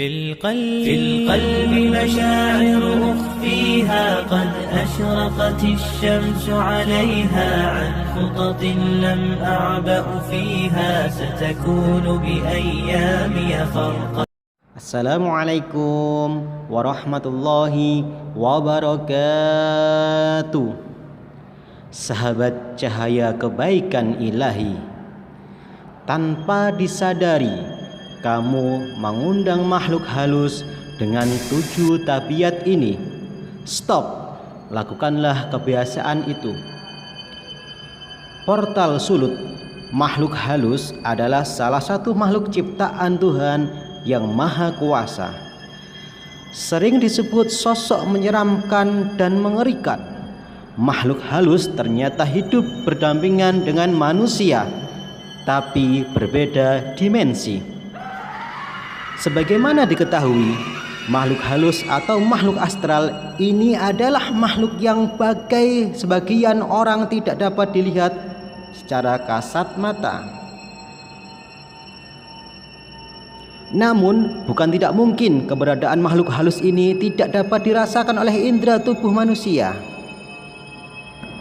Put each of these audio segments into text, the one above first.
في القلب مشاعر أخفيها قد أشرقت الشمس عليها عن خطط لم أعبأ فيها ستكون بأيامي فرقا. Assalamualaikum warahmatullahi wabarakatuh. Sahabat cahaya kebaikan ilahi, tanpa disadari kamu mengundang makhluk halus dengan 7 tabiat ini. Stop, lakukanlah kebiasaan itu. Portal sulut makhluk halus adalah salah satu makhluk ciptaan Tuhan yang maha kuasa. Sering disebut sosok menyeramkan dan mengerikan. Makhluk halus ternyata hidup berdampingan dengan manusia, tapi berbeda dimensi. Sebagaimana diketahui, makhluk halus atau makhluk astral ini adalah makhluk yang sebagian orang tidak dapat dilihat secara kasat mata. Namun, bukan tidak mungkin keberadaan makhluk halus ini tidak dapat dirasakan oleh indera tubuh manusia.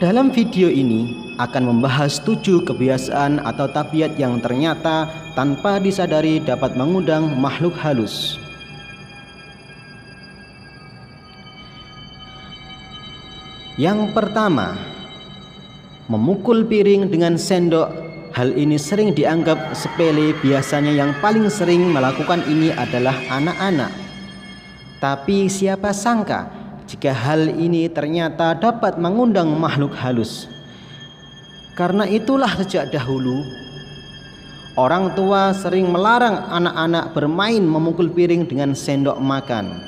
Dalam video ini akan membahas 7 kebiasaan atau tabiat yang ternyata tanpa disadari dapat mengundang makhluk halus. Yang pertama, memukul piring dengan sendok. Hal ini sering dianggap sepele, biasanya yang paling sering melakukan ini adalah anak-anak. Tapi siapa sangka jika hal ini ternyata dapat mengundang makhluk halus. Karena itulah sejak dahulu orang tua sering melarang anak-anak bermain memukul piring dengan sendok makan.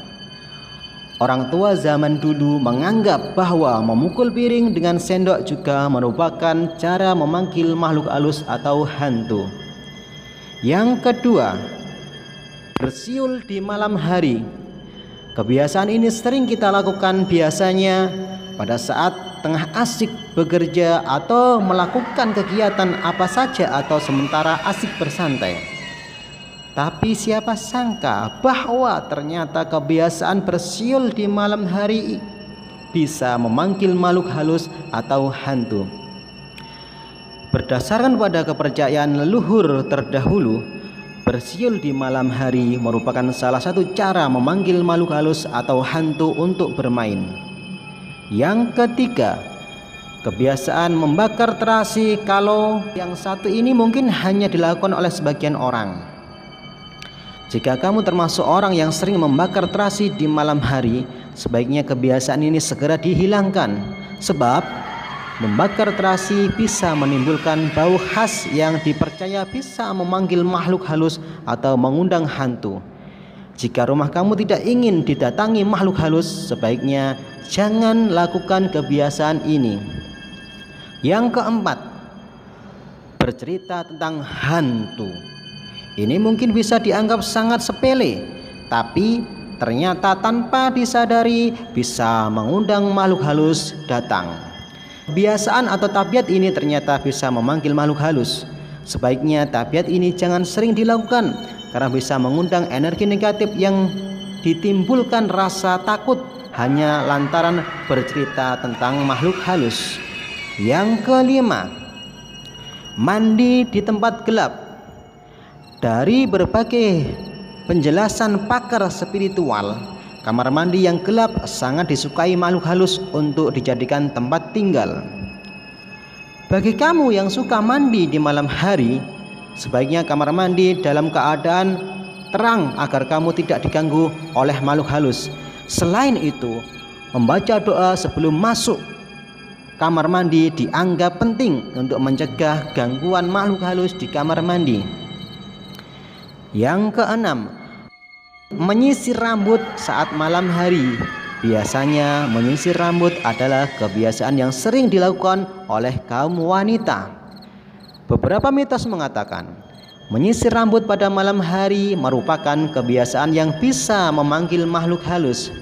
Orang tua zaman dulu menganggap bahwa memukul piring dengan sendok juga merupakan cara memanggil makhluk halus atau hantu. Yang kedua, bersiul di malam hari. Kebiasaan ini sering kita lakukan biasanya pada saat tengah asik bekerja atau melakukan kegiatan apa saja atau sementara asik bersantai. Tapi siapa sangka bahwa ternyata kebiasaan bersiul di malam hari bisa memanggil makhluk halus atau hantu. Berdasarkan pada kepercayaan leluhur terdahulu, bersiul di malam hari merupakan salah satu cara memanggil makhluk halus atau hantu untuk bermain. Yang ketiga, kebiasaan membakar terasi. Kalau yang satu ini mungkin hanya dilakukan oleh sebagian orang. Jika kamu termasuk orang yang sering membakar terasi di malam hari, sebaiknya kebiasaan ini segera dihilangkan. Sebab membakar terasi bisa menimbulkan bau khas yang dipercaya bisa memanggil makhluk halus atau mengundang hantu. Jika rumah kamu tidak ingin didatangi makhluk halus, sebaiknya jangan lakukan kebiasaan ini. Yang keempat, bercerita tentang hantu. Ini mungkin bisa dianggap sangat sepele, tapi ternyata tanpa disadari bisa mengundang makhluk halus datang. Kebiasaan atau tabiat ini ternyata bisa memanggil makhluk halus. Sebaiknya tabiat ini jangan sering dilakukan karena bisa mengundang energi negatif yang ditimbulkan rasa takut hanya lantaran bercerita tentang makhluk halus. Yang kelima, mandi di tempat gelap. Dari berbagai penjelasan pakar spiritual, kamar mandi yang gelap sangat disukai makhluk halus untuk dijadikan tempat tinggal. Bagi kamu yang suka mandi di malam hari, sebaiknya kamar mandi dalam keadaan terang agar kamu tidak diganggu oleh makhluk halus. Selain itu, membaca doa sebelum masuk kamar mandi dianggap penting untuk mencegah gangguan makhluk halus di kamar mandi. Yang keenam, menyisir rambut saat malam hari. Biasanya menyisir rambut adalah kebiasaan yang sering dilakukan oleh kaum wanita. Beberapa mitos mengatakan menyisir rambut pada malam hari merupakan kebiasaan yang bisa memanggil makhluk halus.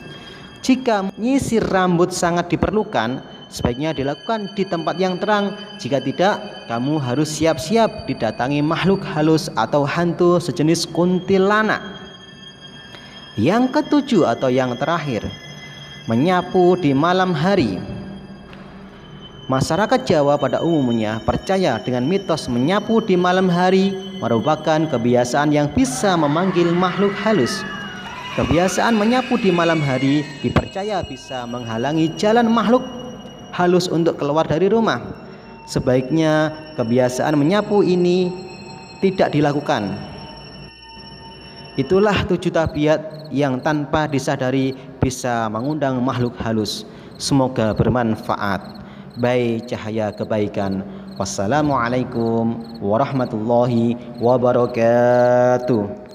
Jika menyisir rambut sangat diperlukan, sebaiknya dilakukan di tempat yang terang. Jika tidak, kamu harus siap-siap didatangi makhluk halus atau hantu sejenis kuntilanak. Yang ketujuh atau yang terakhir, menyapu di malam hari. Masyarakat Jawa pada umumnya percaya dengan mitos menyapu di malam hari merupakan kebiasaan yang bisa memanggil makhluk halus. Kebiasaan menyapu di malam hari dipercaya bisa menghalangi jalan makhluk halus untuk keluar dari rumah. Sebaiknya kebiasaan menyapu ini tidak dilakukan. Itulah 7 tabiat yang tanpa disadari bisa mengundang makhluk halus. Semoga bermanfaat. Baik cahaya kebaikan. Wassalamualaikum warahmatullahi wabarakatuh.